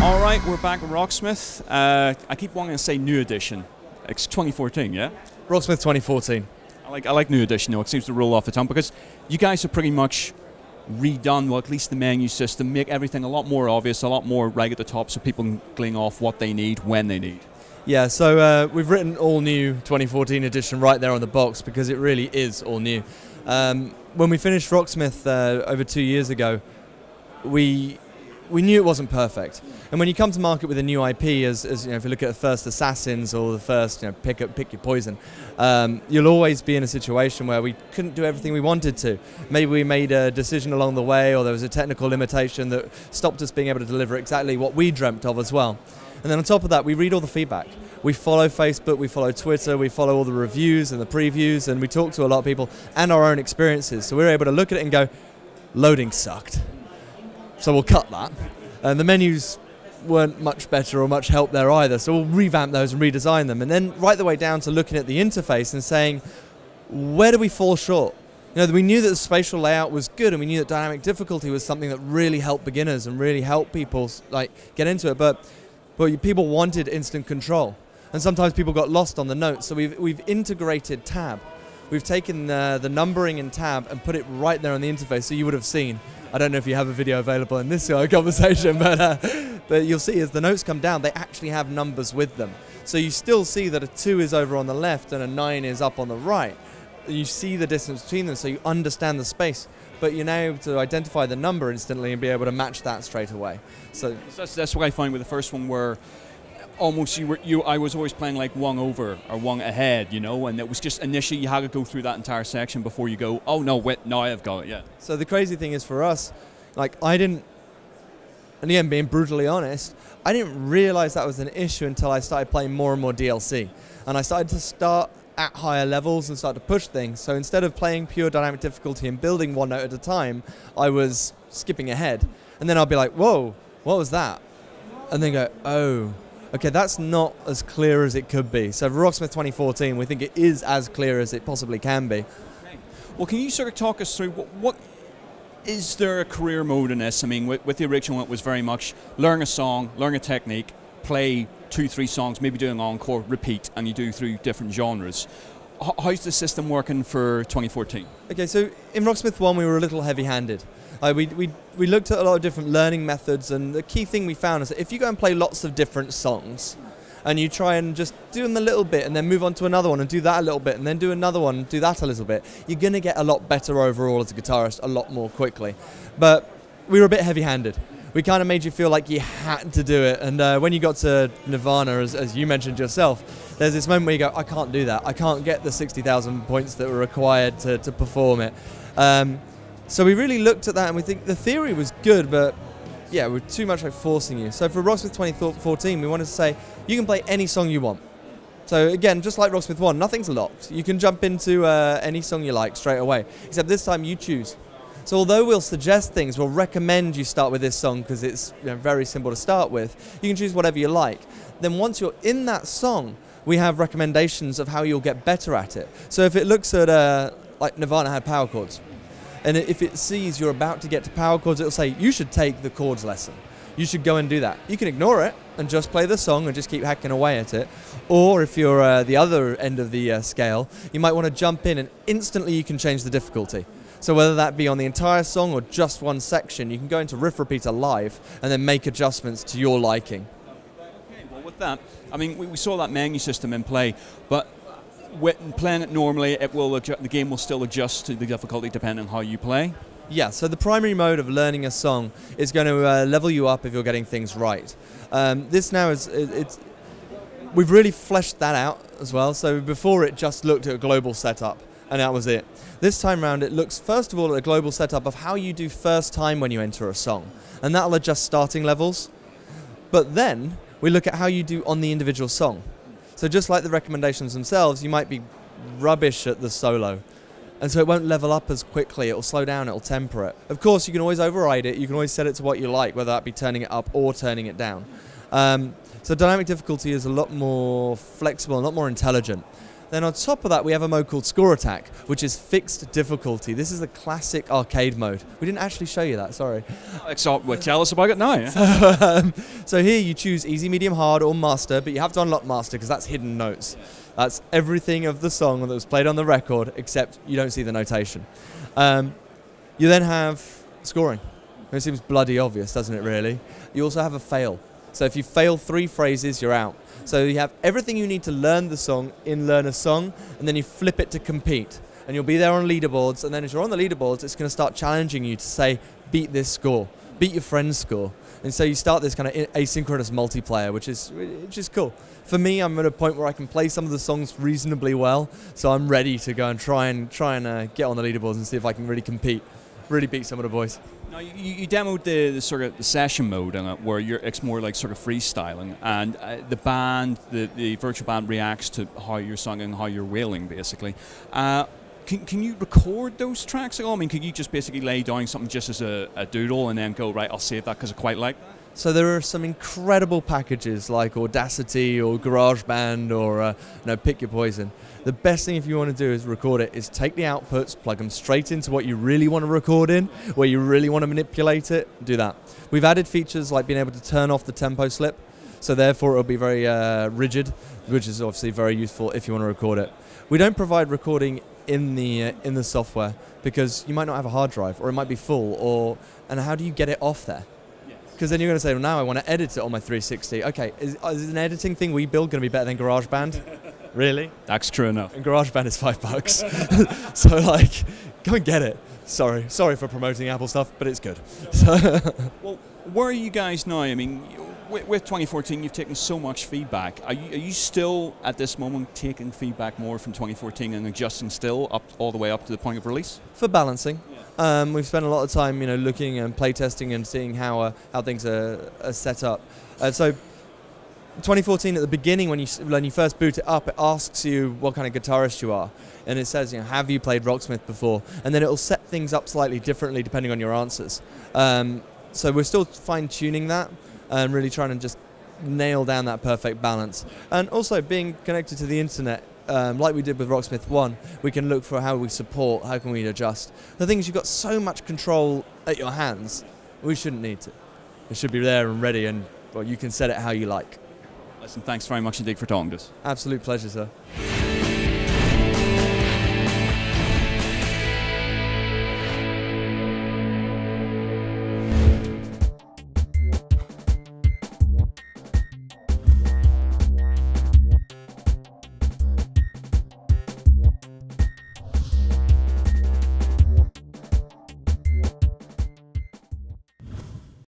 All right, we're back with Rocksmith. I keep wanting to say new edition. It's 2014, yeah? Rocksmith 2014. I like new edition though. It seems to roll off the tongue because you guys have pretty much redone, well, at least the menu system, make everything a lot more obvious, a lot more right at the top, so people can glean off what they need when they need. Yeah, so we've written all new 2014 edition right there on the box because it really is all new. When we finished Rocksmith over 2 years ago, we knew it wasn't perfect. And when you come to market with a new IP, as you know, if you look at the first Assassins or the first, you know, pick your poison, you'll always be in a situation where we couldn't do everything we wanted to. Maybe we made a decision along the way, or there was a technical limitation that stopped us being able to deliver exactly what we dreamt of as well. And then on top of that, we read all the feedback. We follow Facebook, we follow Twitter, we follow all the reviews and the previews, and we talk to a lot of people and our own experiences. So we're able to look at it and go, loading sucked. So we'll cut that. And the menus weren't much better or much help there either. So we'll revamp those and redesign them. And then right the way down to looking at the interface and saying, where do we fall short? You know, we knew that the spatial layout was good, and we knew that dynamic difficulty was something that really helped beginners and really helped people like get into it. But people wanted instant control. And sometimes people got lost on the notes. So we've integrated tab. We've taken the numbering in tab and put it right there on the interface. So you would have seen, I don't know if you have a video available in this conversation, but you'll see as the notes come down, they actually have numbers with them. So you still see that a 2 is over on the left and a 9 is up on the right. You see the distance between them, so you understand the space. But you're now able to identify the number instantly and be able to match that straight away. So that's what I find with the first one, where almost I was always playing like one over or one ahead, you know, and it was just initially you had to go through that entire section before you go, oh no, wait, now I've got it, yeah. So the crazy thing is for us, like I didn't, and again being brutally honest, I didn't realize that was an issue until I started playing more and more DLC. And I started to start at higher levels and start to push things. So instead of playing pure dynamic difficulty and building one note at a time, I was skipping ahead. And then I'll be like, whoa, what was that? And then go, oh, okay, that's not as clear as it could be. So for Rocksmith 2014, we think it is as clear as it possibly can be. Okay. Well, can you sort of talk us through what is there a career mode in this? I mean, with the original, it was very much learn a song, learn a technique, play 2-3 songs, maybe do an encore, repeat, and you do through different genres. How's the system working for 2014? Okay, so in Rocksmith 1, we were a little heavy-handed. We looked at a lot of different learning methods, and the key thing we found is that if you go and play lots of different songs and you try and just do them a little bit and then move on to another one and do that a little bit and then do another one and do that a little bit, you're going to get a lot better overall as a guitarist a lot more quickly. But we were a bit heavy-handed. We kind of made you feel like you had to do it, and when you got to Nirvana, as you mentioned yourself, there's this moment where you go, I can't do that. I can't get the 60,000 points that were required to perform it. So we really looked at that, and we think the theory was good, but yeah, we're too much like forcing you. So for Rocksmith 2014, we wanted to say, you can play any song you want. So again, just like Rocksmith 1, nothing's locked. You can jump into any song you like straight away, except this time you choose. So although we'll suggest things, we'll recommend you start with this song because it's very simple to start with, you can choose whatever you like. Then once you're in that song, we have recommendations of how you'll get better at it. So if it looks at, like Nirvana had power chords, and if it sees you're about to get to power chords, it'll say, you should take the chords lesson. You should go and do that. You can ignore it and just play the song and just keep hacking away at it. Or if you're the other end of the scale, you might want to jump in and instantly you can change the difficulty. So whether that be on the entire song or just one section, you can go into Riff Repeater live and then make adjustments to your liking. Okay, well with that, I mean, we saw that menu system in play, but when playing it normally, the game will still adjust to the difficulty depending on how you play? Yeah, so the primary mode of learning a song is going to level you up if you're getting things right. This now we've really fleshed that out as well. So before it just looked at a global setup, and that was it. This time around, it looks first of all at a global setup of how you do first time when you enter a song, and that'll adjust starting levels. But then we look at how you do on the individual song. So just like the recommendations themselves, you might be rubbish at the solo, and so it won't level up as quickly. It'll slow down, it'll temper it. Of course, you can always override it. You can always set it to what you like, whether that be turning it up or turning it down. So dynamic difficulty is a lot more flexible, a lot more intelligent. Then on top of that, we have a mode called Score Attack, which is fixed difficulty. This is the classic arcade mode. We didn't actually show you that, sorry. Well, tell us about it now. So here you choose easy, medium, hard, or master, but you have to unlock master because that's hidden notes. That's everything of the song that was played on the record, except you don't see the notation. You then have scoring. It seems bloody obvious, doesn't it, really? You also have a fail. So if you fail 3 phrases, you're out. So you have everything you need to learn the song in Learn a Song, and then you flip it to compete. And you'll be there on leaderboards, and then as you're on the leaderboards, it's going to start challenging you to say, beat this score, beat your friend's score. And so you start this kind of asynchronous multiplayer, which is cool. For me, I'm at a point where I can play some of the songs reasonably well, so I'm ready to go and try and get on the leaderboards and see if I can really compete, really beat some of the boys. Now, you demoed the sort of the session mode on it, where it's more like sort of freestyling, and the band, the virtual band reacts to how you're singing, how you're wailing, basically. Can you record those tracks at all? I mean, could you just basically lay down something just as a doodle and then go, right, I'll save that because I quite like that? So there are some incredible packages like Audacity or GarageBand or pick your poison. The best thing if you want to do is record it is take the outputs, plug them straight into what you really want to record in, where you really want to manipulate it, do that. We've added features like being able to turn off the tempo slip, so therefore it'll be very rigid, which is obviously very useful if you want to record it. We don't provide recording in the software because you might not have a hard drive, or it might be full, and how do you get it off there? Because then you're going to say, well, now I want to edit it on my 360. Okay, is an editing thing we build going to be better than GarageBand? Really? That's true enough. And GarageBand is $5. So, like, go and get it. Sorry for promoting Apple stuff, but it's good. Well, where are you guys now? I mean, with 2014, you've taken so much feedback. Are you still, at this moment, taking feedback more from 2014 and adjusting still all the way up to the point of release? For balancing. We've spent a lot of time, looking and playtesting and seeing how things are set up. So 2014, at the beginning, when you first boot it up, it asks you what kind of guitarist you are, and it says, have you played Rocksmith before? And then it'll set things up slightly differently depending on your answers. So we're still fine-tuning that and really trying to just nail down that perfect balance. And also being connected to the internet, like we did with Rocksmith 1, we can look for how we support, how can we adjust. The thing is, you've got so much control at your hands, we shouldn't need to. It should be there and ready, and you can set it how you like. Listen, thanks very much indeed for talking to us. Absolute pleasure, sir.